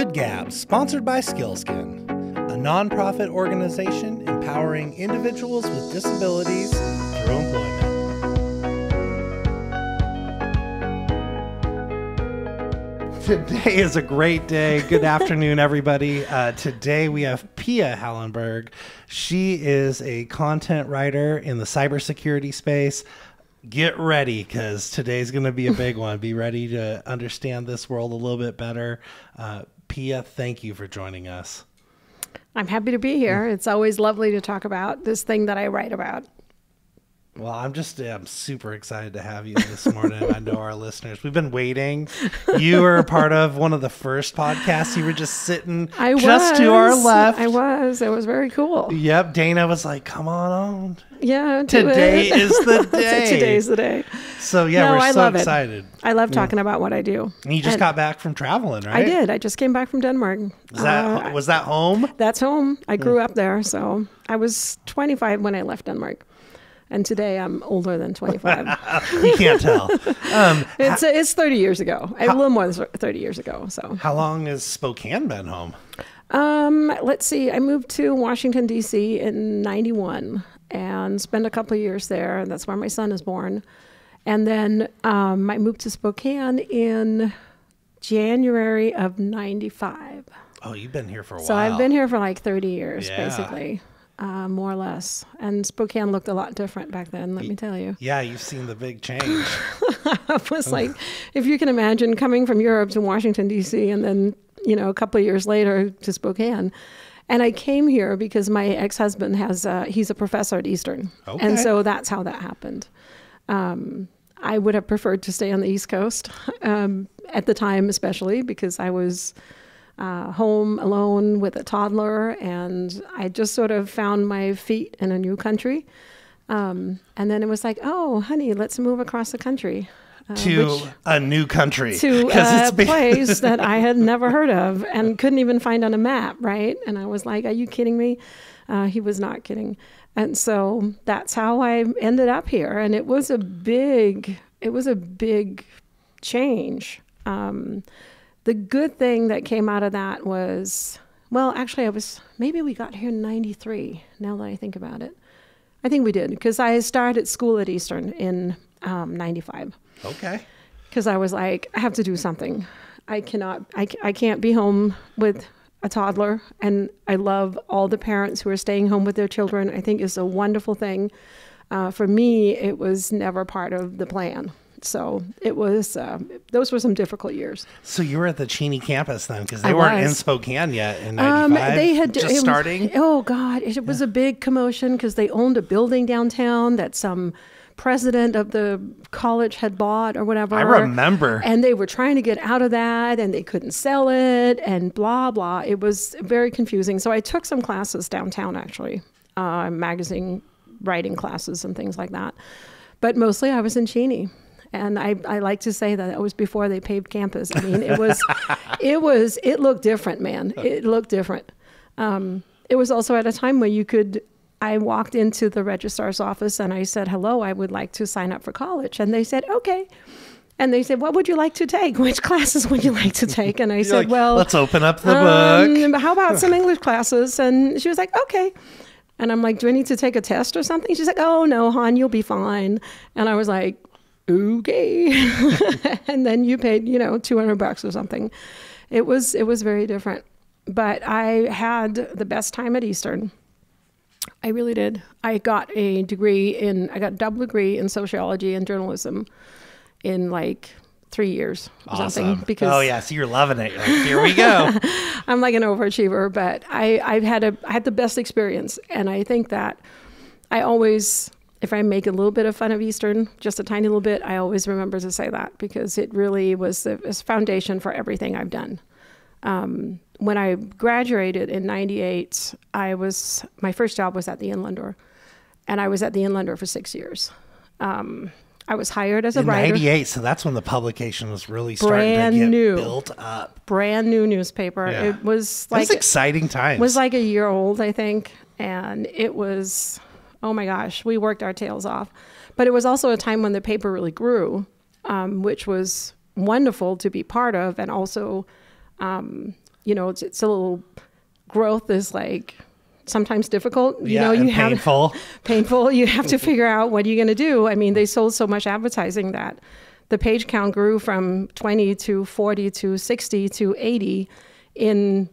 Good Gab, sponsored by Skillskin, a nonprofit organization empowering individuals with disabilities through employment. Today is a great day. Good afternoon, everybody. Today we have Pia Hallenberg. She is a content writer in the cybersecurity space. Get ready, because today's going to be a big one. Be ready to understand this world a little bit better. Pia, thank you for joining us. I'm happy to be here. It's always lovely to talk about this thing that I write about. Well, I'm super excited to have you this morning. I know our listeners, we've been waiting. You were a part of one of the first podcasts. You were just sitting to our left. I was. It was very cool. Yep. Dana was like, come on. Yeah. Today is the day. Today's the day. So, yeah, we're so excited. I love talking about what I do. And you just got back from traveling, right? I did. I just came back from Denmark. Was that home? That's home. I grew up there. So I was 25 when I left Denmark. And today I'm older than 25. You can't tell. It's 30 years ago. A little more than 30 years ago. So how long has Spokane been home? Let's see. I moved to Washington, D.C. in 91 and spent a couple of years there. That's where my son is born. And then I moved to Spokane in January of 95. Oh, you've been here for a while. So I've been here for like 30 years, basically. More or less. And Spokane looked a lot different back then, let me tell you. Yeah, you've seen the big change. It was like, if you can imagine coming from Europe to Washington, D.C., and then, a couple of years later to Spokane. And I came here because my ex-husband he's a professor at Eastern. Okay. And so that's how that happened. I would have preferred to stay on the East Coast at the time, especially because I was home alone with a toddler, and I just sort of found my feet in a new country. And then it was like, oh, honey, let's move across the country. To a new country. To a place that I had never heard of and couldn't even find on a map, right? And I was like, are you kidding me? He was not kidding. And so that's how I ended up here. And it was a big change. The good thing that came out of that was, maybe we got here in 93, now that I think about it. I think we did, because I started school at Eastern in 95. Okay. Because I was like, I have to do something. I can't be home with a toddler, and I love all the parents who are staying home with their children. I think it's a wonderful thing. For me, it was never part of the plan. So it was, those were some difficult years. So you were at the Cheney campus then, because they weren't in Spokane yet in 95? They had just starting? It was a big commotion because they owned a building downtown that some president of the college had bought or whatever. I remember. And they were trying to get out of that, and they couldn't sell it, and blah, blah. It was very confusing. So I took some classes downtown, actually, magazine writing classes and things like that. But mostly I was in Cheney. And I like to say that it was before they paved campus. I mean, it looked different, man. It looked different. It was also at a time where I walked into the registrar's office and I said, hello, I would like to sign up for college. And they said, okay. And they said, what would you like to take? Which classes would you like to take? And I said, let's open up the book. How about some English classes? And she was like, okay. And I'm like, do I need to take a test or something? She's like, oh, no, hon, you'll be fine. And I was like, okay. And then you paid, $200 or something. It was very different. But I had the best time at Eastern. I really did. I got a double degree in sociology and journalism in like 3 years or something. Because so you're loving it. Like, here we go. I'm like an overachiever, but I had the best experience. And I think that I always, if I make a little bit of fun of Eastern, just a tiny little bit, I always remember to say that, because it really was the foundation for everything I've done. When I graduated in 98, my first job was at the Inlander, and I was at the Inlander for 6 years. I was hired as a writer. In 98, so that's when the publication was really starting to get built up. Brand new newspaper. Yeah. It was like... It was exciting times. It was like a year old, I think, and it was... Oh my gosh, we worked our tails off. But it was also a time when the paper really grew, which was wonderful to be part of, and also it's a little, growth is like sometimes difficult. Painful. Painful. You have to figure out what you're going to do. I mean, they sold so much advertising that the page count grew from 20 to 40 to 60 to 80 in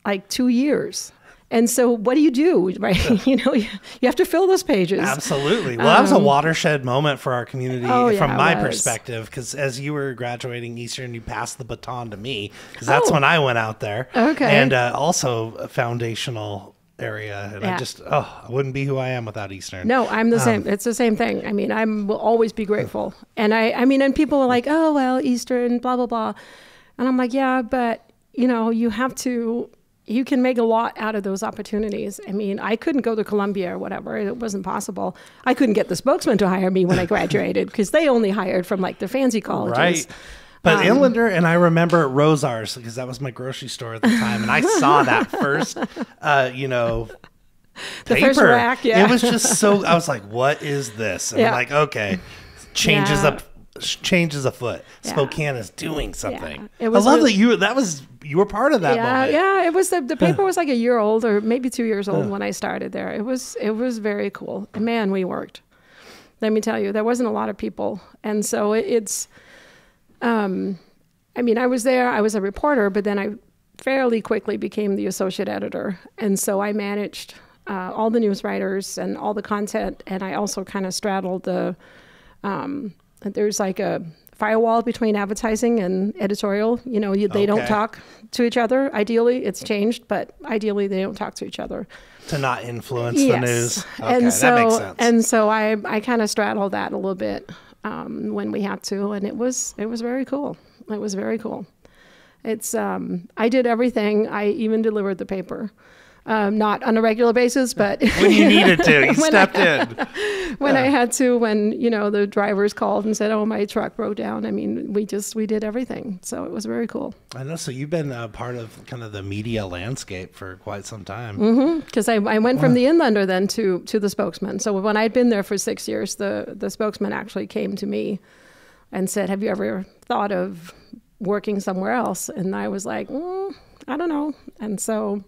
like 2 years. And so what do? Right? You have to fill those pages. Absolutely. Well, that was a watershed moment for our community from my was. perspective, because as you were graduating Eastern, you passed the baton to me, because that's when I went out there. Okay. And also a foundational area. And I wouldn't be who I am without Eastern. No, I'm the same. It's the same thing. I mean, I will always be grateful. And and people are like, oh, well, Eastern, blah, blah, blah. And I'm like, yeah, but you can make a lot out of those opportunities. I mean, I couldn't go to Columbia or whatever. It wasn't possible. I couldn't get the spokesman to hire me when I graduated, because they only hired from like the fancy colleges. Right. But Inlander, and I remember Rosars, because that was my grocery store at the time. And I saw that first, the paper. first rack, yeah. It was just so, I was like, what is this? And I'm like, okay, changes afoot. Yeah. Spokane is doing something. Yeah. I love that you were part of that moment. Yeah, it was the paper was like a year old or maybe 2 years old when I started there. It was very cool. And man, we worked. Let me tell you, there wasn't a lot of people. And so I was there, I was a reporter, but then I fairly quickly became the associate editor. And so I managed all the news writers and all the content. And I also kind of straddled there's like a firewall between advertising and editorial. They don't talk to each other. Ideally, it's changed, but ideally they don't talk to each other. To not influence the news. Okay, and so, that makes sense. And so I kind of straddled that a little bit when we had to, and it was very cool. It was very cool. It's I did everything. I even delivered the paper. Not on a regular basis, but when you needed to, you stepped in. When I had to, when the drivers called and said, "Oh, my truck broke down." I mean, we did everything. So it was very cool. I know. So you've been part of kind of the media landscape for quite some time. Because I went from the Inlander then to the spokesman. So when I'd been there for 6 years, the spokesman actually came to me and said, "Have you ever thought of working somewhere else?" And I was like, I don't know. And so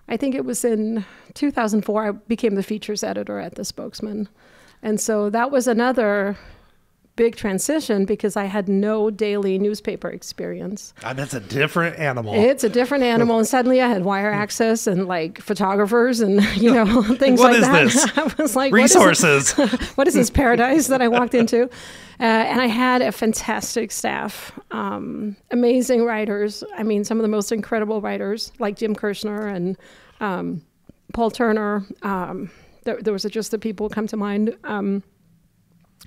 I think it was in 2004, I became the features editor at the Spokesman. And so that was another big transition because I had no daily newspaper experience. That's a different animal. It's a different animal. And suddenly I had wire access and like photographers and, things what like that. What is this? I was like, resources. What is this paradise that I walked into? And I had a fantastic staff, amazing writers. I mean, some of the most incredible writers like Jim Kirshner and Paul Turner. There was just the people come to mind.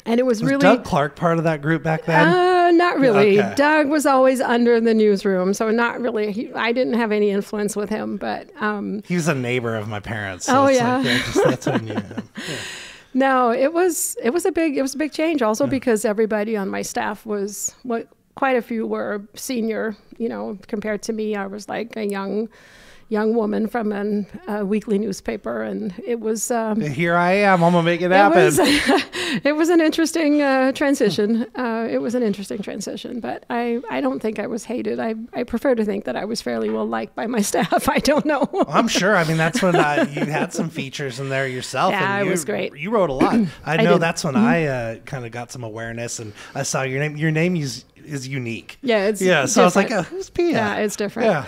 And it was really... Doug Clark part of that group back then? Not really. Okay. Doug was always under the newsroom, so not really. I didn't have any influence with him, but... he was a neighbor of my parents. So that's when you... Yeah. No, it was a big change. Also because everybody on my staff was quite a few were senior. Compared to me, I was like a young woman from a weekly newspaper, and it was. Here I am. I'm gonna make it happen. It was an interesting transition. It was an interesting transition, but I don't think I was hated. I prefer to think that I was fairly well liked by my staff. I don't know. Well, I'm sure. I mean, that's when you had some features in there yourself. Yeah, and it was great. You wrote a lot. I know did. that's when I kind of got some awareness, and I saw your name. Your name is unique. Yeah, it's So different. I was like, oh, who's Pia? Yeah, it's different. Yeah.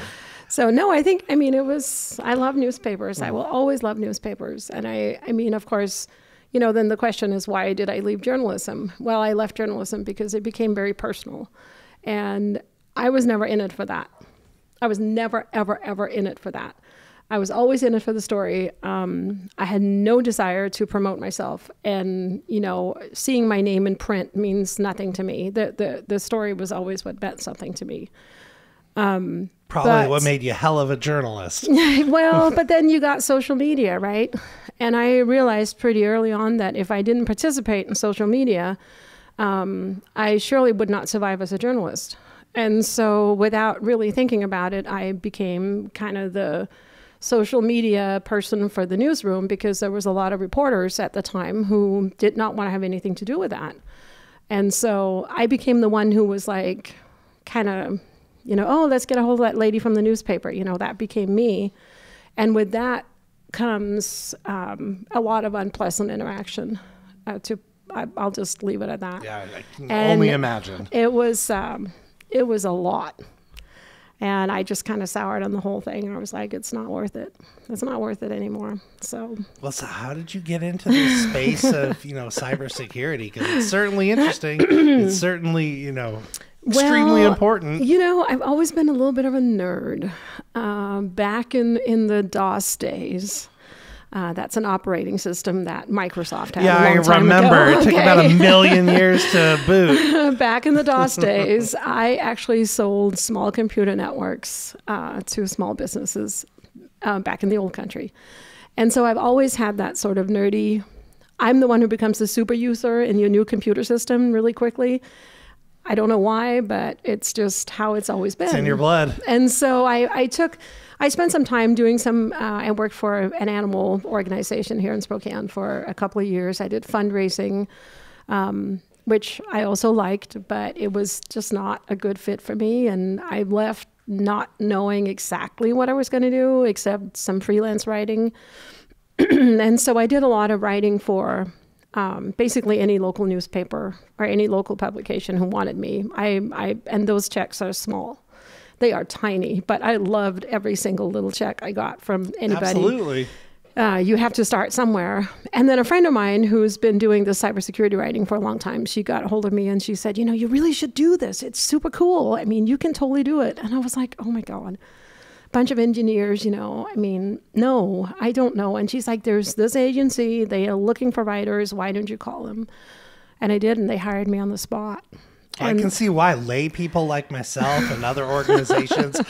So no, I love newspapers. I will always love newspapers. And I mean, of course, then the question is, why did I leave journalism? Well, I left journalism because it became very personal. And I was never in it for that. I was never, ever, ever in it for that. I was always in it for the story. I had no desire to promote myself. And, seeing my name in print means nothing to me. The story was always what meant something to me. Probably what made you hell of a journalist. Well, but then you got social media, right? And I realized pretty early on that if I didn't participate in social media, I surely would not survive as a journalist. And so without really thinking about it, I became kind of the social media person for the newsroom because there was a lot of reporters at the time who did not want to have anything to do with that. And so I became the one who was like kind of oh, let's get a hold of that lady from the newspaper. That became me. And with that comes a lot of unpleasant interaction. I'll just leave it at that. Yeah, I can only imagine. It was a lot. And I just kind of soured on the whole thing. I was like, it's not worth it. It's not worth it anymore. So how did you get into the space of, cybersecurity? Because it's certainly interesting. It's certainly, extremely important. I've always been a little bit of a nerd. Back in the DOS days, that's an operating system that Microsoft had. Yeah, a long time remember. Ago. It took about 1 million years to boot. Back in the DOS days, I actually sold small computer networks to small businesses back in the old country. And so I've always had that sort of nerdy, I'm the one who becomes the super user in your new computer system really quickly. I don't know why, but it's just how it's always been. It's in your blood. And so I spent some time doing I worked for an animal organization here in Spokane for a couple of years. I did fundraising, which I also liked, but it was just not a good fit for me. And I left not knowing exactly what I was going to do, except some freelance writing. And so I did a lot of writing for basically any local newspaper or any local publication who wanted me. And those checks are small. They are tiny, but I loved every single little check I got from anybody. Absolutely. You have to start somewhere. And then a friend of mine who's been doing this cybersecurity writing for a long time, she got a hold of me and she said, you really should do this. It's super cool. I mean, you can totally do it. And I was like, oh my God. Bunch of engineers, no, I don't know. And she's like, there's this agency, they are looking for writers. Why don't you call them? And I did, and they hired me on the spot. I can see why lay people like myself and other organizations,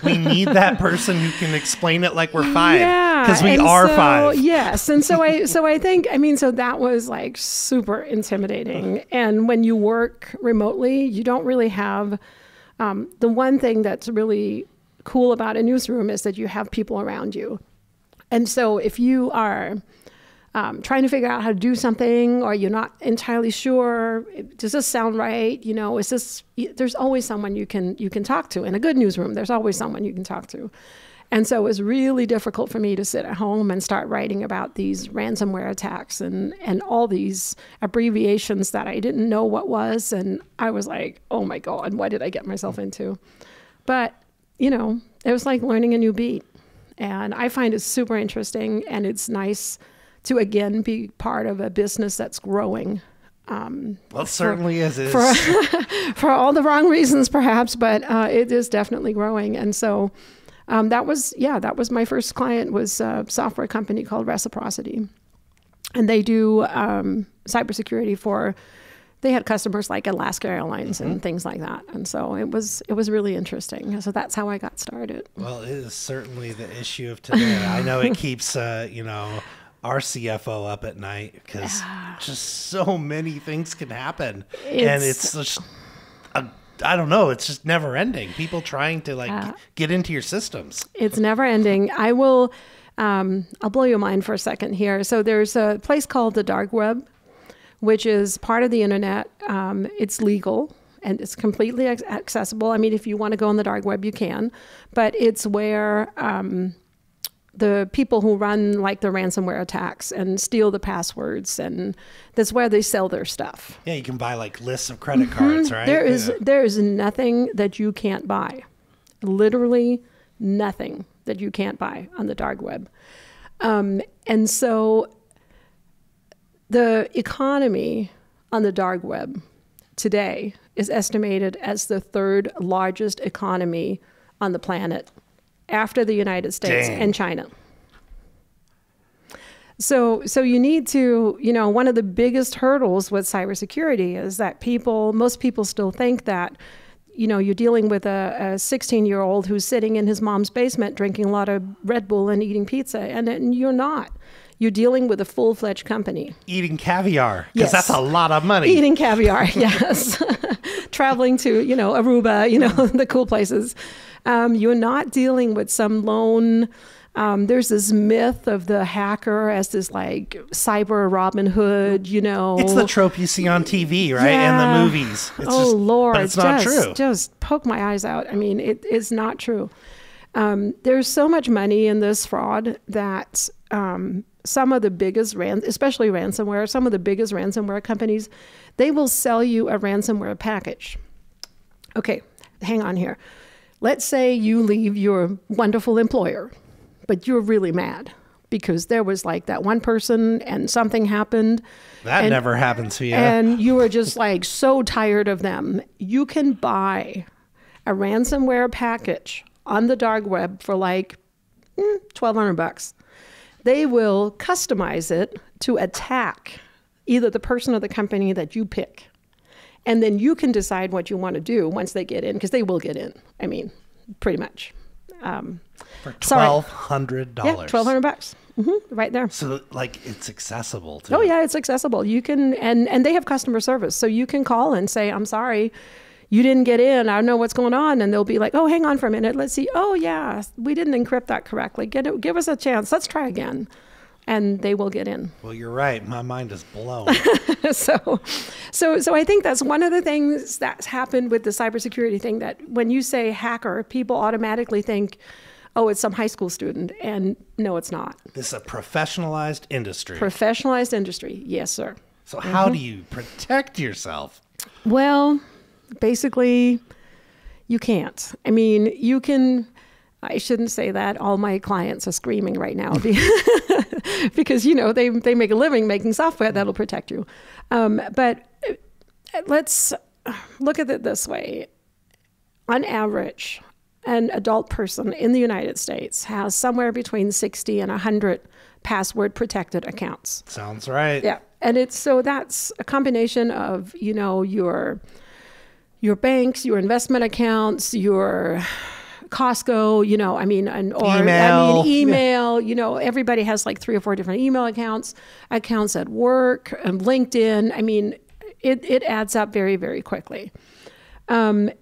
we need that person who can explain it like we're five. Yeah, because we are five. Yes. And so I think, so that was super intimidating. And when you work remotely, you don't really have, the one thing that's really cool about a newsroom is that you have people around you. And so if you are trying to figure out how to do something, or you're not entirely sure, does this sound right? There's always someone you can talk to. In a good newsroom, there's always someone you can talk to. And so it was really difficult for me to sit at home and start writing about these ransomware attacks and all these abbreviations that I didn't know what was. And I was like, oh my God, what did I get myself into? But it was like learning a new beat. And I find it super interesting, and it's nice to, again, be part of a business that's growing. Well, it certainly is. For all the wrong reasons, perhaps, but it is definitely growing. And so that was my first client, was a software company called Reciprocity. And they do cybersecurity they had customers like Alaska Airlines and things like that. And so it was really interesting. So that's how I got started. Well, it is certainly the issue of today. I know it keeps, our CFO up at night, because just so many things can happen. And it's just, I don't know, it's just never ending. People trying to get into your systems. It's never ending. I'll blow your mind for a second here. So there's a place called the dark web, which is part of the internet. It's legal and it's completely accessible. If you want to go on the dark web, you can, but it's where the people who run the ransomware attacks and steal the passwords, and that's where they sell their stuff. Yeah, you can buy lists of credit cards, right? There is nothing that you can't buy, literally nothing that you can't buy on the dark web. And so the economy on the dark web today is estimated as the third largest economy on the planet, after the United States and China. So you need to, one of the biggest hurdles with cybersecurity is that most people still think that, you're dealing with a 16-year-old who's sitting in his mom's basement drinking a lot of Red Bull and eating pizza, and you're not. You're dealing with a full-fledged company. Eating caviar, because that's a lot of money. Eating caviar, yes. Traveling to, Aruba, the cool places. You're not dealing with some lone There's this myth of the hacker as this like cyber Robin Hood, you know. It's the trope you see on TV, right? Yeah. And the movies. It's Lord. But it's not true. Just poke my eyes out. I mean, it is not true. There's so much money in this fraud that some of the biggest, especially ransomware, some of the biggest ransomware companies, they will sell you a ransomware package. Okay, hang on here. Let's say you leave your wonderful employer, but you're really mad because there was like that one person and something happened. That never happens to you. And you were just like so tired of them. You can buy a ransomware package on the dark web for like $1,200. They will customize it to attack either the person or the company that you pick. And then you can decide what you want to do once they get in, because they will get in. I mean, pretty much. For $1,200. Yeah, $1,200. Right there. So like it's accessible to. Oh yeah, it's accessible. You can, and they have customer service. So you can call and say, I'm sorry, you didn't get in. I don't know what's going on. And they'll be like, oh, hang on for a minute. Let's see. Oh yeah, we didn't encrypt that correctly. Give us a chance. Let's try again. And they will get in. Well, you're right. My mind is blown. So I think that's one of the things that's happened with the cybersecurity thing, that when you say hacker, people automatically think, oh, it's some high school student. And no, it's not. This is a professionalized industry. Professionalized industry. Yes, sir. So how do you protect yourself? Well, basically, you can't. I mean, you can. I shouldn't say that. All my clients are screaming right now because, you know, they make a living making software that'll protect you. But let's look at it this way. On average, an adult person in the United States has somewhere between 60 and 100 password protected accounts. Sounds right. Yeah. And that's a combination of, you know, your banks, your investment accounts, your Costco, you know, I mean, email, you know, everybody has like 3 or 4 different email accounts at work, and LinkedIn. I mean, it adds up very, very quickly. And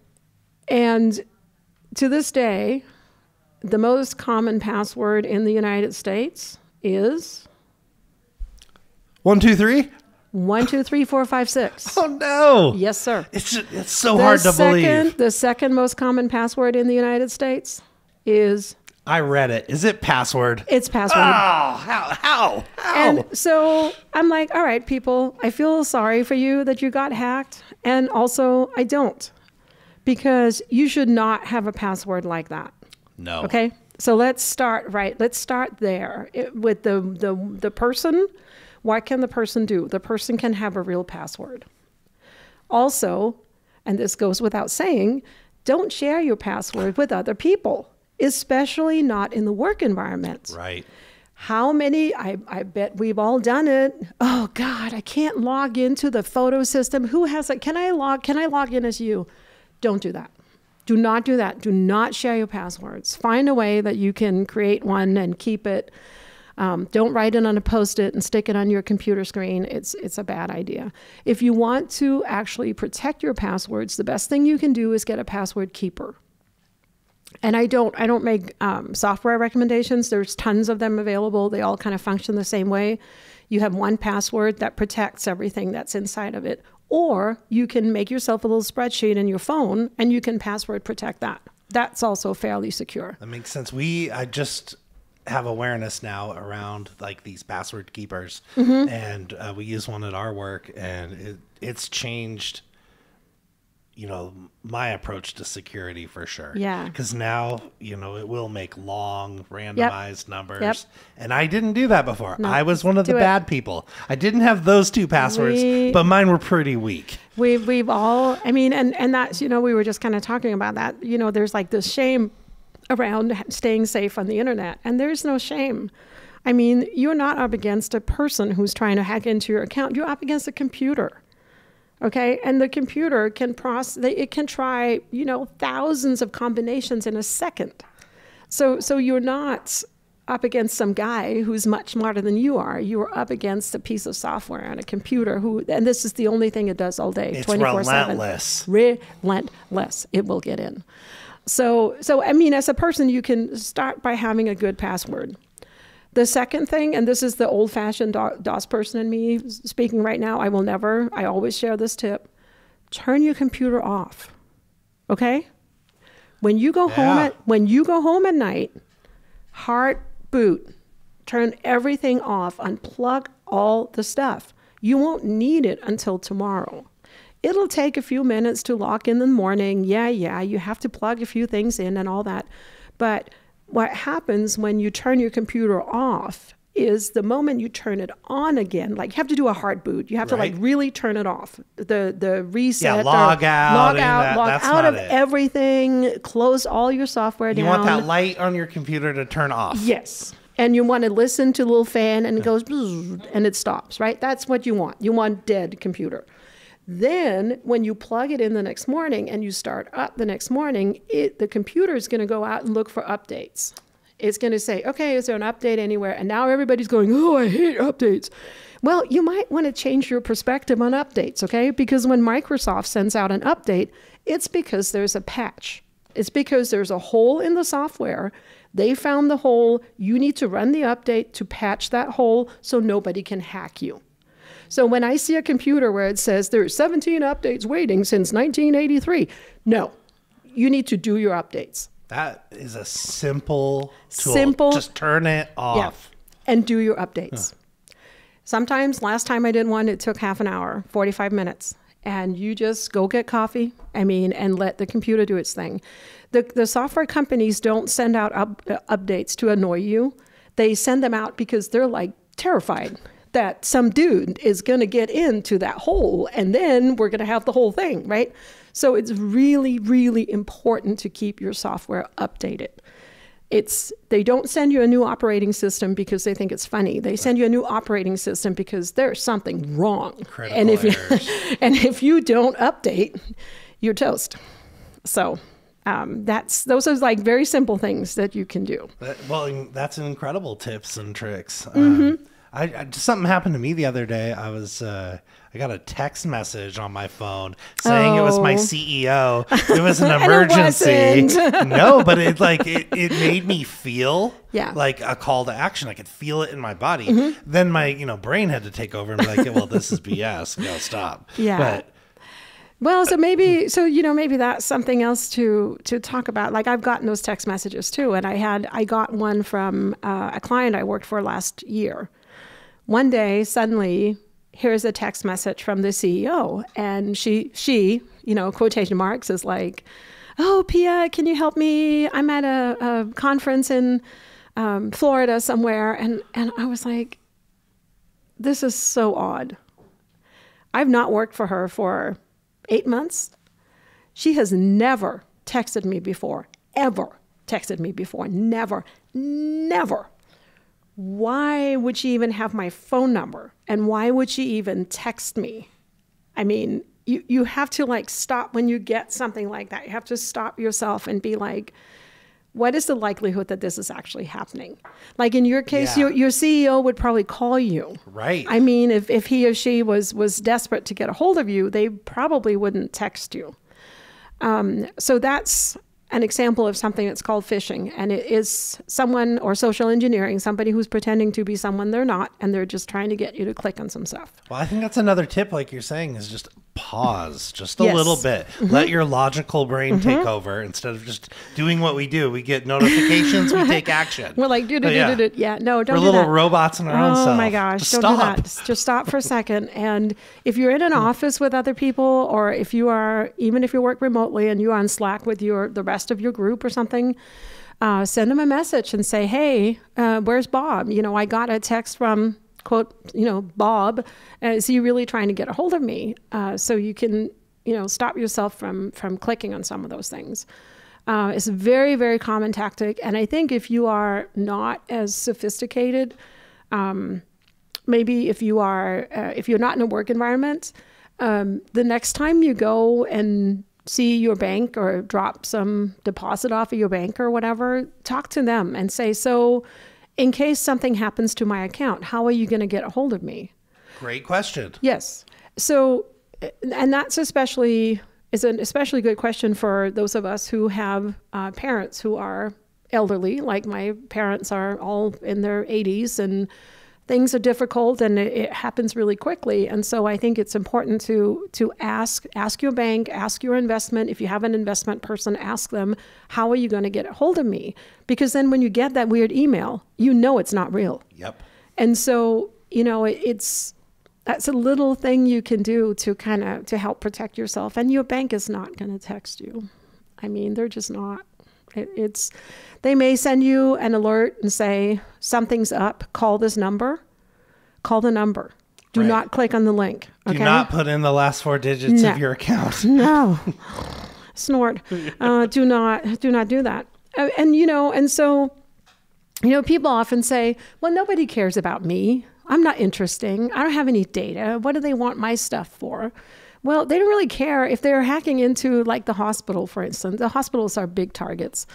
to this day, the most common password in the United States is 1, 2, 3. 1, 2, 3, 4, 5, 6. Oh no! Yes, sir. It's so hard to believe. The second most common password in the United States is. I read it. Is it password? It's password. Oh, how? And so I'm like, all right, people, I feel sorry for you that you got hacked, and also I don't, because you should not have a password like that. No. Okay. So let's start there with the person. What can the person do? The person can have a real password. Also, and this goes without saying, don't share your password with other people, especially not in the work environment. Right. How many, I bet we've all done it. Oh God, I can't log into the photo system. Who has it? Can I log in as you? Don't do that. Do not do that. Do not share your passwords. Find a way that you can create one and keep it. Don't write it on a Post-it and stick it on your computer screen. It's a bad idea. If you want to actually protect your passwords, the best thing you can do is get a password keeper. And I don't make software recommendations. There's tons of them available. They all kind of function the same way. You have one password that protects everything that's inside of it. Or you can make yourself a little spreadsheet in your phone and you can password protect that. That's also fairly secure. That makes sense. I just have awareness now around like these password keepers, and we use one at our work, and it's changed, you know, my approach to security for sure. Yeah. Because now, you know, it will make long randomized numbers. And I didn't do that before. No, I was one of the bad people. I didn't have those 2 passwords, but mine were pretty weak. We've all, I mean, and that's, you know, we were just kind of talking about that. You know, there's like this shame around staying safe on the internet, and there's no shame. I mean, you're not up against a person who's trying to hack into your account. You're up against a computer, okay? And the computer can it can try, you know, thousands of combinations in a second. So you're not up against some guy who's much smarter than you are. You're up against a piece of software on a computer and this is the only thing it does all day, it's 24/7. Relentless. Relentless. It will get in. So I mean, as a person, you can start by having a good password. The second thing, and this is the old-fashioned DOS person in me speaking right now, I always share this tip: turn your computer off. Okay? When you go home at night, hard boot, turn everything off, unplug all the stuff. You won't need it until tomorrow. It'll take a few minutes to lock in the morning. Yeah, you have to plug a few things in and all that. But what happens when you turn your computer off is the moment you turn it on again, like you have to do a hard boot. You have to like really turn it off. The reset. Yeah, log out of everything. Close all your software down. You want that light on your computer to turn off. Yes. And you want to listen to a little fan and it goes and it stops, right? That's what you want. You want dead computer. Then when you plug it in the next morning and you start up the next morning, the computer is going to go out and look for updates. It's going to say, okay, is there an update anywhere? And now everybody's going, oh, I hate updates. Well, you might want to change your perspective on updates, okay? Because when Microsoft sends out an update, it's because there's a patch. It's because there's a hole in the software. They found the hole. You need to run the update to patch that hole so nobody can hack you. So when I see a computer where it says there's 17 updates waiting since 1983, no, you need to do your updates. That is a simple tool. Just turn it off. Yeah, and do your updates. Sometimes, last time I did one, it took half an hour, 45 minutes. And you just go get coffee, and let the computer do its thing. The software companies don't send out updates to annoy you. They send them out because they're like terrified that some dude is going to get into that hole and then we're going to have the whole thing, right? So it's really, really important to keep your software updated. They don't send you a new operating system because they think it's funny. They send you a new operating system because there's something wrong. And if you don't update, you're toast. So those are like very simple things that you can do. Well, that's incredible tips and tricks. Something happened to me the other day. I got a text message on my phone saying it was my CEO. It was an emergency. No, but it made me feel like a call to action. I could feel it in my body. Then my brain had to take over and be like, well, this is BS. No, stop. Yeah. Well, so maybe that's something else to talk about. Like I've gotten those text messages too, and I got one from a client I worked for last year. One day, suddenly, here's a text message from the CEO, and she, quotation marks, is like, "Oh, Pia, can you help me? I'm at a conference in Florida somewhere," and I was like, "This is so odd. I've not worked for her for 8 months. She has never texted me before, ever texted me before, never. Why would she even have my phone number? And why would she even text me?" You have to stop when you get something like that. You have to stop yourself and be like, what is the likelihood that this is actually happening? Like in your case, your CEO would probably call you. Right. If he or she was desperate to get a hold of you, they probably wouldn't text you. So that's an example of something that's called phishing, and it is someone, or social engineering, somebody who's pretending to be someone they're not, and they're just trying to get you to click on some stuff. Well, I think that's another tip, like you're saying, is just pause just a little bit. Let your logical brain take over instead of just doing what we do. We get notifications, we take action. We're like, no, don't do that. We're little robots in our own self. Oh my gosh, don't do that. Just stop for a second. And if you're in an office with other people, or even if you work remotely and you're on Slack with the rest of your group or something, send them a message and say, hey, where's Bob? I got a text from, quote, Bob. Is he really trying to get a hold of me? So you can, stop yourself from clicking on some of those things. It's a very, very common tactic. And I think if you are not as sophisticated, maybe if you're not in a work environment, the next time you go and see your bank or drop some deposit off of your bank or whatever, talk to them and say, so in case something happens to my account, how are you going to get a hold of me? Great question. Yes. So, and that's especially is an especially good question for those of us who have parents who are elderly, like my parents are all in their 80s, and things are difficult and it happens really quickly. And so I think it's important to ask your bank, ask your investment. If you have an investment person, ask them, how are you going to get a hold of me? Because then when you get that weird email, you know it's not real. Yep. And so, that's a little thing you can do to help protect yourself. And your bank is not going to text you. I mean, they're just not. They may send you an alert and say, something's up, call this number. Call the number. Do not click on the link. Okay? Do not put in the last 4 digits of your account. No. Snort. Do not do that. And so, people often say, well, nobody cares about me. I'm not interesting. I don't have any data. What do they want my stuff for? Well, they don't really care if they're hacking into, like, the hospital, for instance. The hospitals are big targets.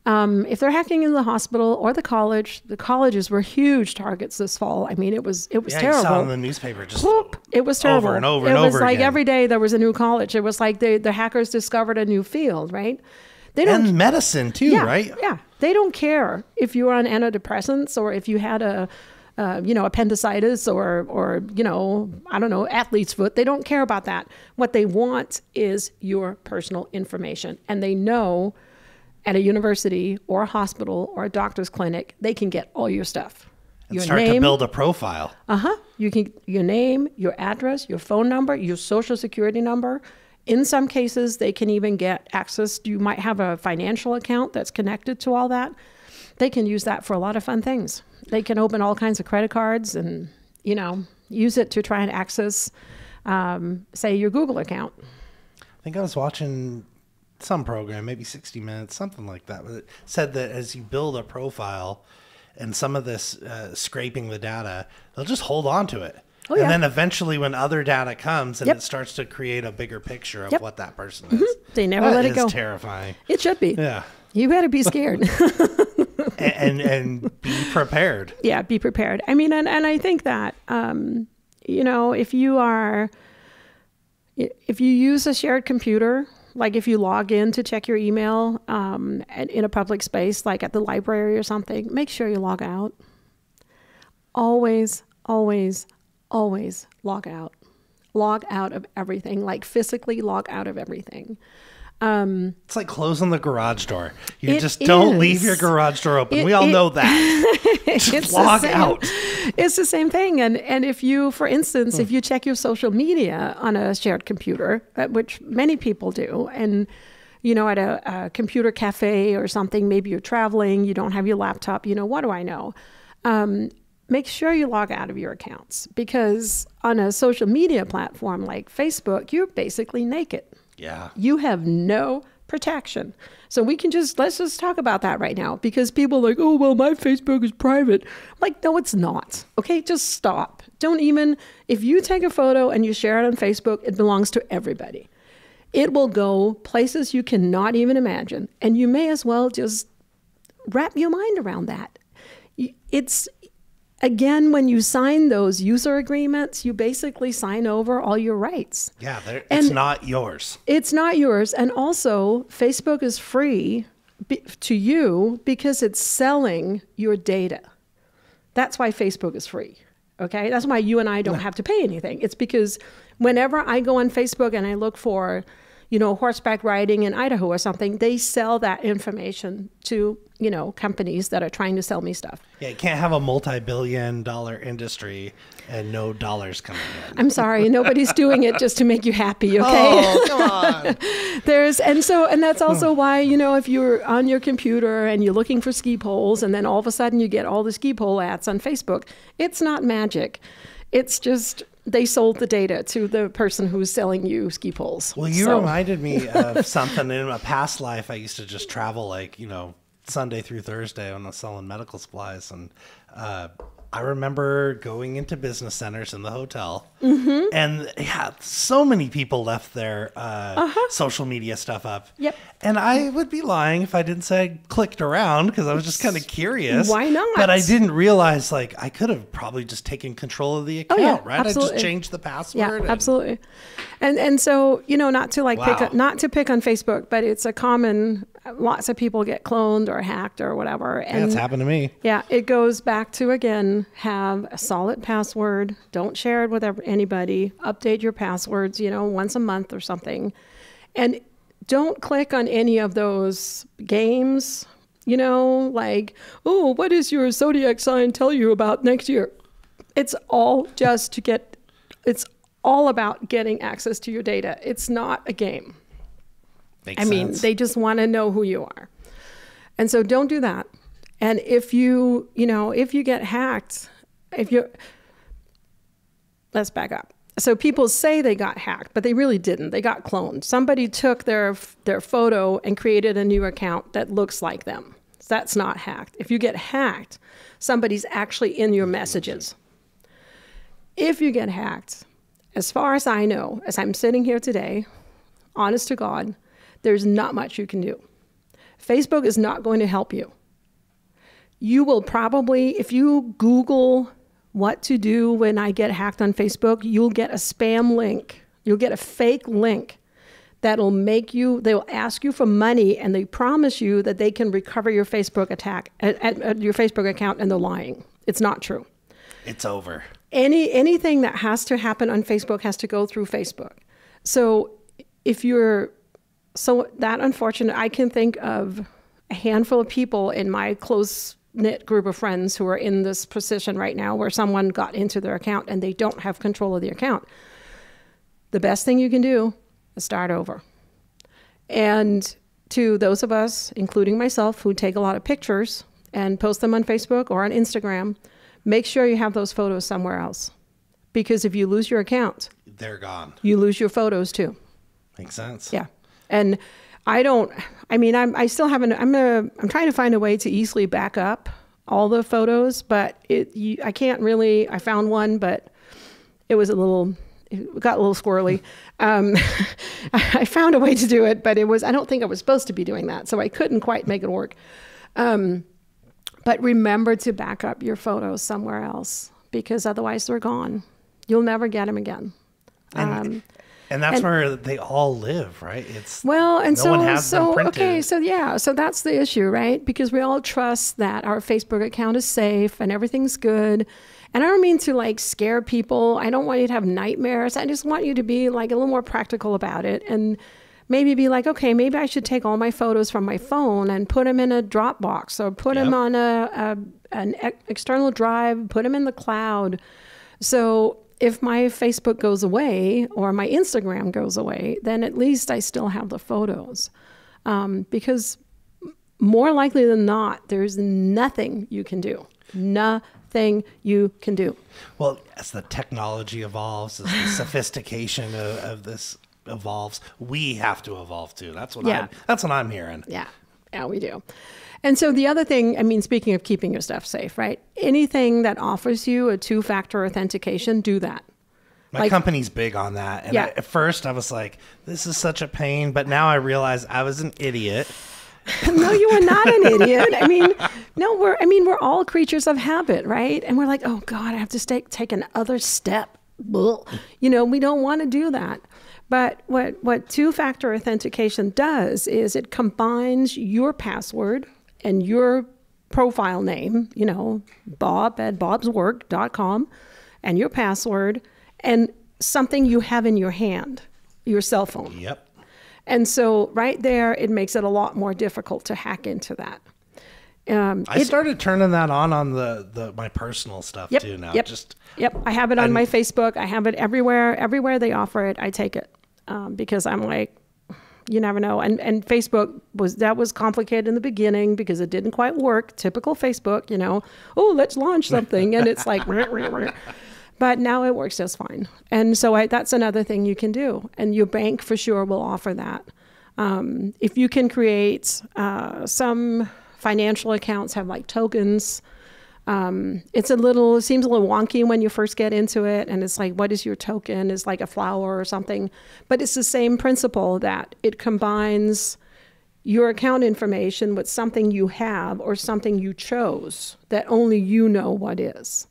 If they're hacking into the hospital or the colleges were huge targets this fall. I mean, it was terrible. You saw in the newspaper just it was terrible. Over and over and over again. It was like every day there was a new college. It was like the hackers discovered a new field, right? And medicine too, right? Yeah. They don't care if you were on antidepressants or if you had appendicitis or I don't know, athlete's foot. They don't care about that. What they want is your personal information. And they know at a university or a hospital or a doctor's clinic, they can get all your stuff. And start to build a profile. You can your name, your address, your phone number, your social security number. In some cases, they can even get access. You might have a financial account that's connected to all that. They can use that for a lot of fun things. They can open all kinds of credit cards and, use it to try and access, say, your Google account. I think I was watching some program, maybe 60 Minutes, something like that. But it said that as you build a profile and some of this scraping the data, they'll just hold on to it. And then eventually when other data comes and it starts to create a bigger picture of what that person is. They never let it go. That is terrifying. It should be. Yeah. You better be scared. and be prepared. Yeah, be prepared. I mean, and I think that, if you use a shared computer, like if you log in to check your email in a public space, like at the library or something, make sure you log out. Always, always, always log out. Log out of everything, like physically log out of everything. It's like closing the garage door. You just don't leave your garage door open. We all know that. Just log out. It's the same thing. And if you, for instance, if you check your social media on a shared computer, which many people do, and at a computer cafe or something, maybe you're traveling, you don't have your laptop, what do I know? Make sure you log out of your accounts, because on a social media platform like Facebook, you're basically naked. Yeah. You have no protection. So let's just talk about that right now, because people are like, oh, well, my Facebook is private. I'm like, no, it's not. Okay, just stop. If you take a photo and you share it on Facebook, it belongs to everybody. It will go places you cannot even imagine. And you may as well just wrap your mind around that. Again, when you sign those user agreements, you basically sign over all your rights. Yeah, it's not yours. It's not yours. And also, Facebook is free to you because it's selling your data. That's why Facebook is free. Okay? That's why you and I don't have to pay anything. It's because whenever I go on Facebook and I look for, horseback riding in Idaho or something, they sell that information to, companies that are trying to sell me stuff. Yeah, you can't have a multi-billion-dollar industry and no dollars coming in. I'm sorry, nobody's doing it just to make you happy, okay? Oh, come on. And that's also why, if you're on your computer and you're looking for ski poles and then all of a sudden you get all the ski pole ads on Facebook, it's not magic. It's just they sold the data to the person who's selling you ski poles. Well, you reminded me of something. In a past life, I used to just travel Sunday through Thursday when I was selling medical supplies. And I remember going into business centers in the hotel, and yeah, so many people left their social media stuff up. Yep. And I would be lying if I didn't say I clicked around because I was just kind of curious. Why not? But I didn't realize, like, I could have probably just taken control of the account, right? Absolutely. I just changed the password. Yeah, absolutely. And so, not to like not to pick on Facebook, but it's a common, lots of people get cloned or hacked or whatever. And yeah, it's happened to me. Yeah, it goes back to, again, have a solid password. Don't share it with anybody. Update your passwords, once a month or something. And don't click on any of those games, like, oh, what does your zodiac sign tell you about next year? It's all just it's all about getting access to your data. It's not a game. Makes sense. They just want to know who you are. And so don't do that. And if you get hacked, let's back up. So people say they got hacked, but they really didn't. They got cloned. Somebody took their photo and created a new account that looks like them. So that's not hacked. If you get hacked, somebody's actually in your messages. If you get hacked, as far as I know, as I'm sitting here today, honest to God, there's not much you can do. Facebook is not going to help you. You will probably, if you Google what to do when I get hacked on Facebook, you'll get a spam link. You'll get a fake link that'll they'll ask you for money, and they promise you that they can recover your Facebook your Facebook account, and they're lying. It's not true. It's over. Anything that has to happen on Facebook has to go through Facebook. So if you're that unfortunate, I can think of a handful of people in my close-knit group of friends who are in this position right now where someone got into their account and they don't have control of the account. The best thing you can do is start over. And to those of us, including myself, who take a lot of pictures and post them on Facebook or on Instagram, make sure you have those photos somewhere else. Because if you lose your account, they're gone. You lose your photos too. Makes sense. Yeah. And I'm trying to find a way to easily back up all the photos, but I can't really. I found one, but it got a little squirrely. I found a way to do it, but I don't think I was supposed to be doing that, so I couldn't quite make it work. But remember to back up your photos somewhere else, because otherwise they're gone. You'll never get them again. And that's where they all live, right? One has them printed. Okay, so that's the issue, right? Because we all trust that our Facebook account is safe and everything's good. And I don't mean to like scare people. I don't want you to have nightmares. I just want you to be like a little more practical about it, and maybe be like, okay, maybe I should take all my photos from my phone and put them in a Dropbox, or put them on an external drive, put them in the cloud. So if my Facebook goes away or my Instagram goes away, then at least I still have the photos. Because more likely than not, there's nothing you can do. Nothing you can do. Well, as the technology evolves, as the sophistication of this evolves, we have to evolve too. That's what I'm hearing. Yeah, we do. And so the other thing, speaking of keeping your stuff safe, right? Anything that offers you a two-factor authentication, do that. My company's big on that. And at first I was like, this is such a pain. But now I realize I was an idiot. No, you are not an idiot. We're all creatures of habit, right? And we're like, oh God, I have to take another step. We don't want to do that. But what two-factor authentication does is it combines your password and your profile name, bob@bobswork.com, and your password, and something you have in your hand, your cell phone. Yep. And so right there, it makes it a lot more difficult to hack into that. I started turning that on my personal stuff too now. Yep. I have it on my Facebook. I have it everywhere. Everywhere they offer it, I take it because I'm like, you never know. And Facebook was complicated in the beginning because it didn't quite work. Typical Facebook, oh, let's launch something. And it's like, but now it works just fine. And so that's another thing you can do. And your bank for sure will offer that. If you can create some financial accounts have like tokens, It seems a little wonky when you first get into it, and it's like, what is your token? It's like a flower or something. But it's the same principle, that it combines your account information with something you have or something you chose that only you know what is.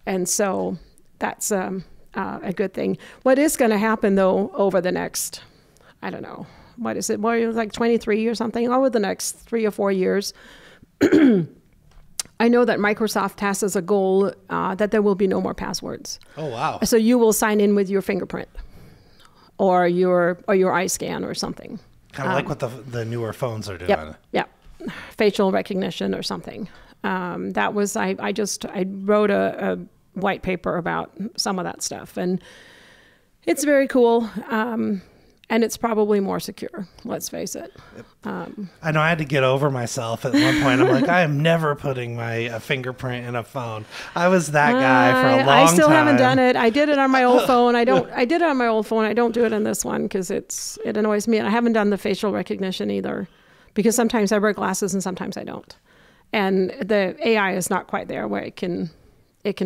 And so that's a good thing. What is going to happen, though, over the next, I don't know, what is it, like 23 or something, over the next 3 or 4 years, I know that Microsoft has as a goal that there will be no more passwords. Oh, wow. So you will sign in with your fingerprint or your eye scan or something. Kind of like what the newer phones are doing. Yep. Facial recognition or something. That was, I wrote a white paper about some of that stuff, and it's very cool. And it's probably more secure, let's face it. I know I had to get over myself at one point. I'm like, I am never putting my fingerprint in a phone. I was that guy for a long time. I still haven't done it. I did it on my old phone. I did it on my old phone. I don't do it on this one because it annoys me. And I haven't done the facial recognition either, because sometimes I wear glasses and sometimes I don't. And the AI is not quite there where it can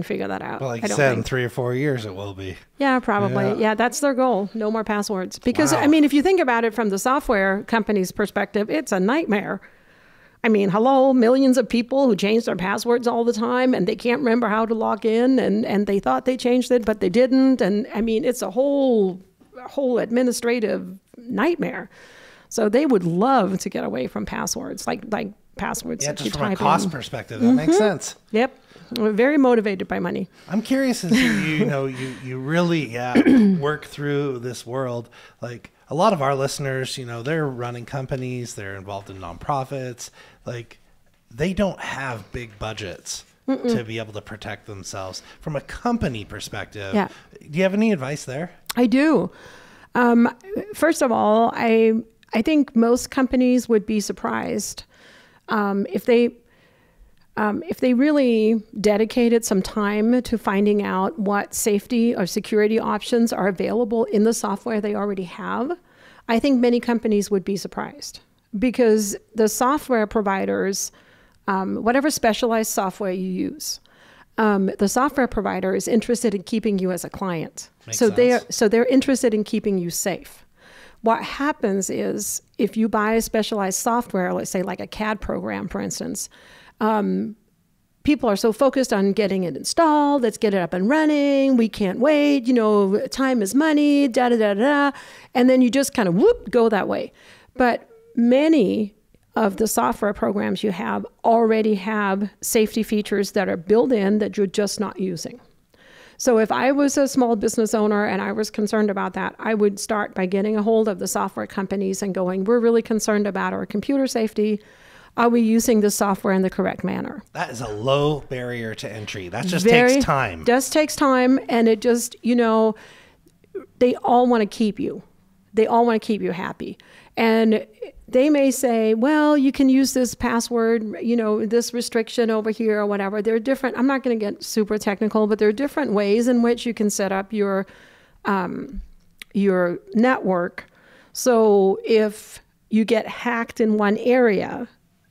figure that out. Well, like you said, in 3 or 4 years it will be. Yeah, probably. Yeah, that's their goal. No more passwords. Because, Wow. I mean, if you think about it from the software company's perspective, it's a nightmare. I mean, hello, millions of people who change their passwords all the time and they can't remember how to log in, and they thought they changed it, but they didn't. And I mean, it's a whole administrative nightmare. So they would love to get away from passwords, like passwords. Yeah, that you just from a type cost in. perspective, that makes sense. Yep. We're very motivated by money. I'm curious as you really work through this world. Like a lot of our listeners, they're running companies, they're involved in nonprofits. Like they don't have big budgets to be able to protect themselves. From a company perspective, do you have any advice there? I do. First of all, I think most companies would be surprised if they really dedicated some time to finding out what safety or security options are available in the software they already have. I think many companies would be surprised, because the software providers, whatever specialized software you use, the software provider is interested in keeping you as a client. Makes So sense. they're interested in keeping you safe. What happens is, if you buy a specialized software, let's say like a CAD program, for instance, people are so focused on getting it installed, let's get it up and running, we can't wait, time is money, da-da-da-da, and then you just kind of go that way. But many of the software programs you have already have safety features that are built in that you're just not using. So if I was a small business owner and I was concerned about that, I would start by getting a hold of the software companies and going, we're really concerned about our computer safety. Are we using the software in the correct manner? That is a low barrier to entry. That just takes time. Just takes time, and it just, they all want to keep you. They all want to keep you happy. And they may say, well, you can use this password, this restriction over here or whatever. There are different, I'm not going to get super technical, but there are different ways in which you can set up your network. So if you get hacked in one area,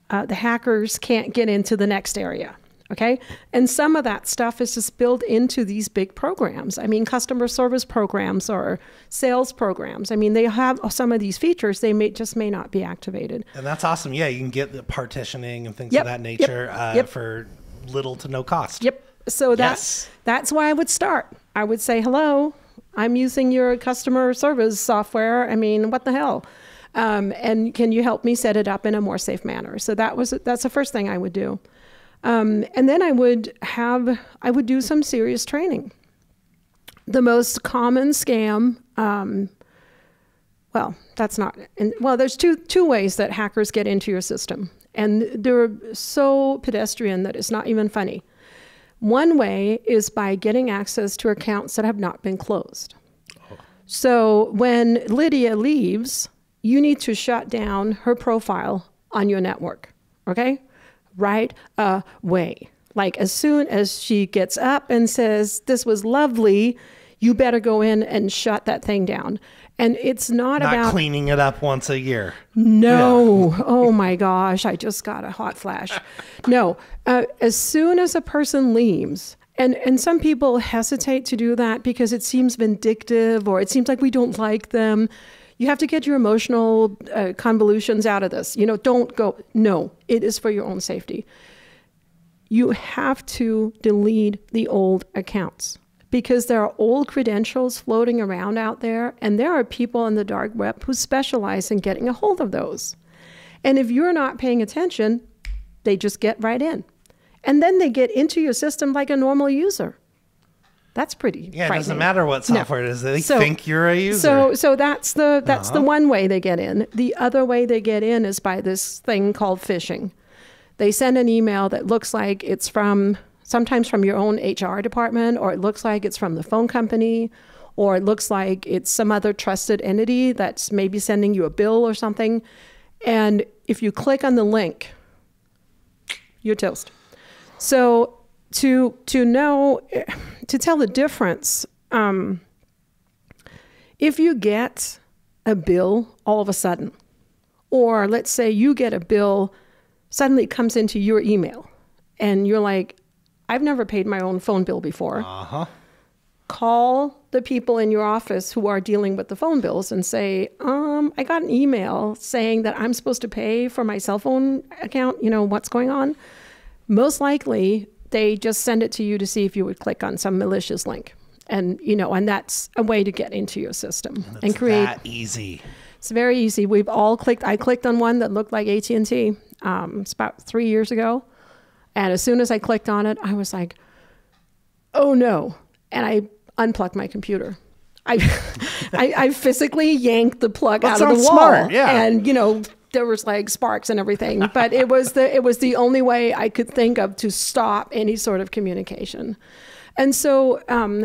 the hackers can't get into the next area. Okay. And some of that stuff is just built into these big programs. I mean, customer service programs or sales programs. I mean, they have some of these features. They may not be activated. And that's awesome. Yeah. You can get the partitioning and things of that nature for little to no cost. Yep. So that's why I would start. I would say, hello, I'm using your customer service software. I mean, what the hell? And can you help me set it up in a more safe manner? So that's the first thing I would do. And then I would do some serious training. The most common scam, there's two ways that hackers get into your system, and they're so pedestrian that it's not even funny. One way is by getting access to accounts that have not been closed. Oh. So when Lydia leaves, you need to shut down her profile on your network, okay? Right away. Like as soon as she gets up and says, this was lovely, you better go in and shut that thing down. And it's not about cleaning it up once a year. No. Yeah. Oh my gosh, I just got a hot flash. No, as soon as a person leaves, and some people hesitate to do that because it seems vindictive or it seems like we don't like them. You have to get your emotional convolutions out of this. Don't go. No, it is for your own safety. You have to delete the old accounts because there are old credentials floating around out there, and there are people on the dark web who specialize in getting a hold of those. And if you're not paying attention, they just get right in. And then they get into your system like a normal user. That's pretty frightening. It doesn't matter what software it is. They think you're a user. So that's the one way they get in. The other way they get in is by this thing called phishing. They send an email that looks like it's sometimes from your own HR department, or it looks like it's from the phone company, or it looks like it's some other trusted entity that's maybe sending you a bill or something. And if you click on the link, you're toast. So to tell the difference, if you get a bill all of a sudden, or let's say you get a bill, suddenly it comes into your email, and you're like, I've never paid my own phone bill before. Call the people in your office who are dealing with the phone bills and say, I got an email saying that I'm supposed to pay for my cell phone account. What's going on? Most likely, they just send it to you to see if you would click on some malicious link. And, and that's a way to get into your system and create. That easy. It's very easy. We've all clicked. I clicked on one that looked like AT&T. It's about 3 years ago. And as soon as I clicked on it, I was like, oh no. And I unplugged my computer. I physically yanked the plug out of the wall. Smart, yeah. And, there was like sparks and everything, but it was the only way I could think of to stop any sort of communication. And so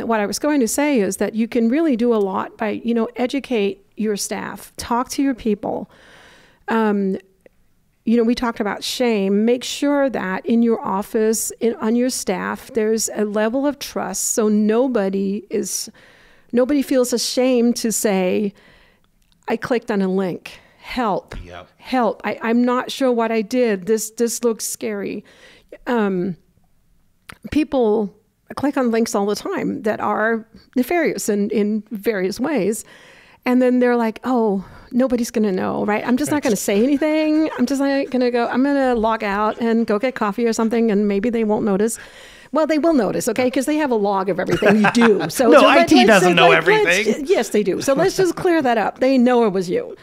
what I was going to say is that you can really do a lot by, educate your staff, talk to your people. We talked about shame. Make sure that in your office, on your staff, there's a level of trust so nobody feels ashamed to say, I clicked on a link. Help. Yep. Help. I'm not sure what I did. This looks scary. People click on links all the time that are nefarious in various ways. And then they're like, oh, nobody's going to know, right? I'm just not going to say anything. I'm just not going to go, I'm going to log out and go get coffee or something, and maybe they won't notice. Well, they will notice, okay, because they have a log of everything you do. So IT doesn't know everything. Yes, they do. So let's just clear that up. They know it was you.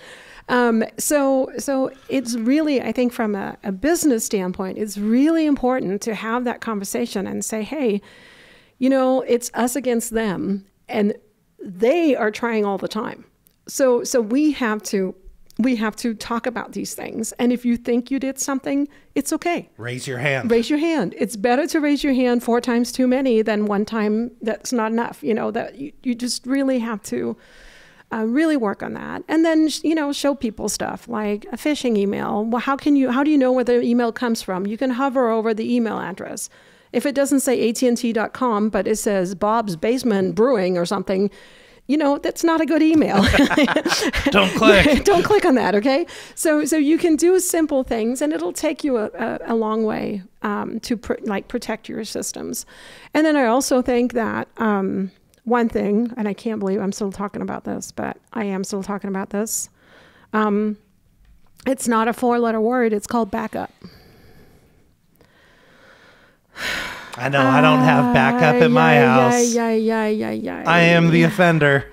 So it's really, I think from a business standpoint, it's really important to have that conversation and say, hey, it's us against them, and they are trying all the time. So we have to talk about these things. And if you think you did something, it's okay. Raise your hand. Raise your hand. It's better to raise your hand 4 times too many than 1 time that's not enough. That you just really have to really work on that. And then, show people stuff like a phishing email. Well, how do you know where the email comes from? You can hover over the email address. If it doesn't say AT&T.com, but it says Bob's Basement Brewing or something, that's not a good email. Don't click. Don't click on that, okay? So you can do simple things, and it'll take you a long way to protect your systems. And then I also think that one thing, and I can't believe I'm still talking about this, but I am still talking about this. It's not a 4-letter word. It's called backup. I know. I don't have backup at my house. I am the offender.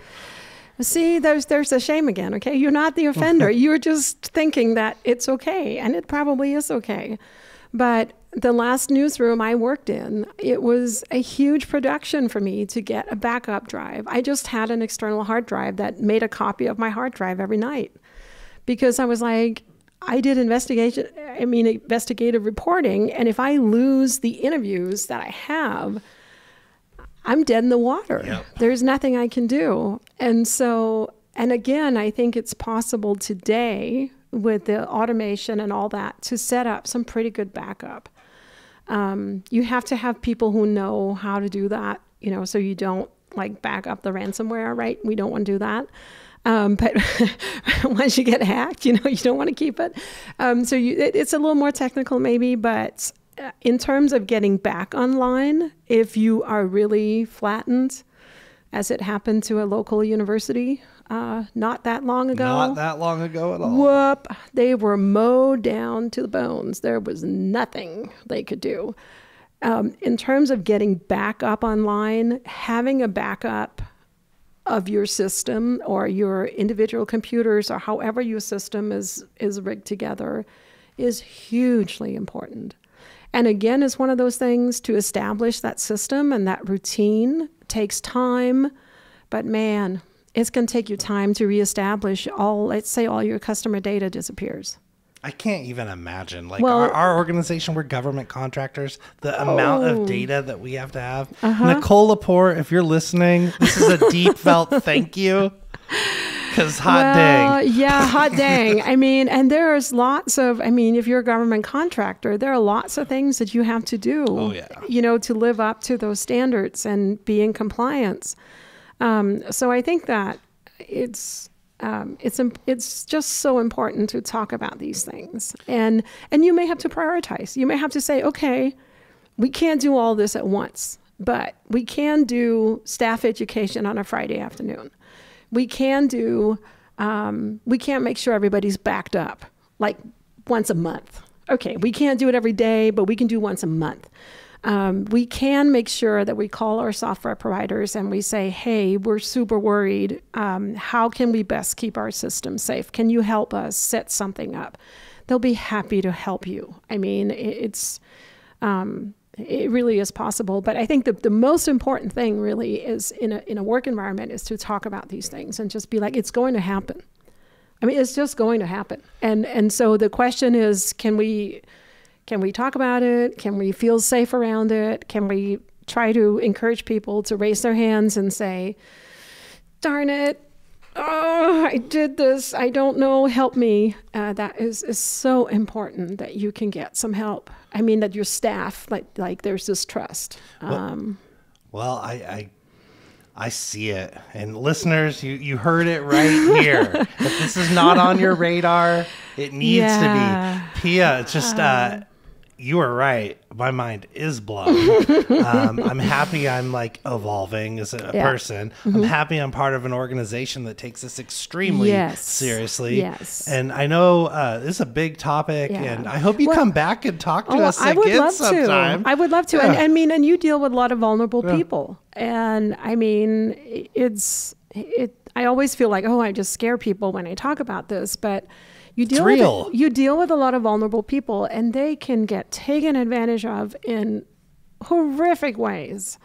See, there's a shame again, okay? You're not the offender. You're just thinking that it's okay, and it probably is okay. But the last newsroom I worked in, it was a huge production for me to get a backup drive. I just had an external hard drive that made a copy of my hard drive every night because I was like, I did investigative reporting, and if I lose the interviews that I have, I'm dead in the water. Yep. There's nothing I can do. And again, I think it's possible today with the automation and all that to set up some pretty good backup. You have to have people who know how to do that, so you don't like back up the ransomware, right? We don't want to do that. But once you get hacked, you don't want to keep it. It's a little more technical maybe, but in terms of getting back online, if you are really flattened, as it happened to a local university not that long ago. Not that long ago at all. Whoop. They were mowed down to the bones. There was nothing they could do. In terms of getting back up online, having a backup of your system or your individual computers or however your system is rigged together is hugely important. And again, it's one of those things to establish that system and that routine takes time, but man, it's going to take you time to reestablish let's say all your customer data disappears. I can't even imagine. Like our organization, we're government contractors. The amount of data that we have to have. Nicole Lepore, if you're listening, this is a deep felt thank you. Because dang. Yeah, hot dang. I mean, and there's lots of, if you're a government contractor, there are lots of things that you have to do, to live up to those standards and be in compliance. So I think that it's just so important to talk about these things. And you may have to prioritize. You may have to say, okay, we can't do all this at once, but we can do staff education on a Friday afternoon. We can we can't make sure everybody's backed up like once a month. Okay, we can't do it every day, but we can do once a month. We can make sure that we call our software providers and we say, hey, we're super worried. How can we best keep our system safe? Can you help us set something up? They'll be happy to help you. I mean, it really is possible. But I think the most important thing really is in a work environment is to talk about these things and just be like, it's going to happen. I mean, it's just going to happen. And so the question is, can we talk about it? Can we feel safe around it? Can we try to encourage people to raise their hands and say, darn it, oh, I did this. I don't know. Help me. That is so important that you can get some help. I mean, that your staff, like there's this trust. Well, I see it. And listeners, you heard it right here. If this is not on your radar, it needs to be. Pia, it's just... you are right. My mind is blown. I'm happy I'm like evolving as a person. I'm happy I'm part of an organization that takes this extremely seriously. Yes. And I know this is a big topic, and I hope you come back and talk to us again sometime. I would love to. Yeah. And you deal with a lot of vulnerable people. And I mean, I always feel like, I just scare people when I talk about this, but you deal with a lot of vulnerable people, and they can get taken advantage of in horrific ways.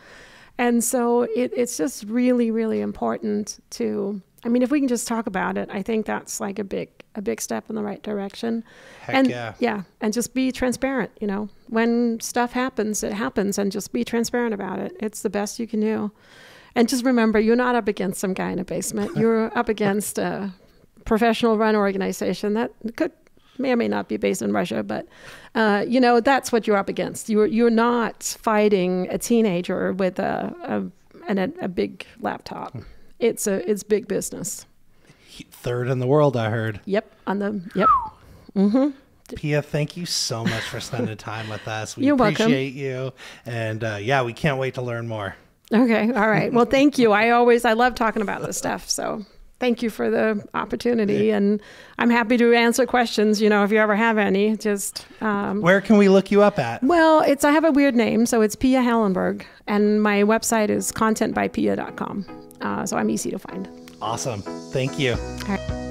And so it's just really, really important to, if we can just talk about it, I think that's like a big step in the right direction. Heck and just be transparent. When stuff happens, it happens, and just be transparent about it. It's the best you can do. And just remember, you're not up against some guy in a basement. You're up against a professional run organization that may or may not be based in Russia, but that's what you're up against. You're not fighting a teenager with a big laptop. It's big business. Third in the world, I heard. Yep. Pia, thank you so much for spending time with us. We You're appreciate welcome. You, and we can't wait to learn more. Okay, all right. Well, thank you. I love talking about this stuff. So. Thank you for the opportunity, and I'm happy to answer questions, if you ever have any. Just where can we look you up at? Well, I have a weird name, so it's Pia Hallenberg, and my website is contentbypia.com. So I'm easy to find. Awesome. Thank you. All right.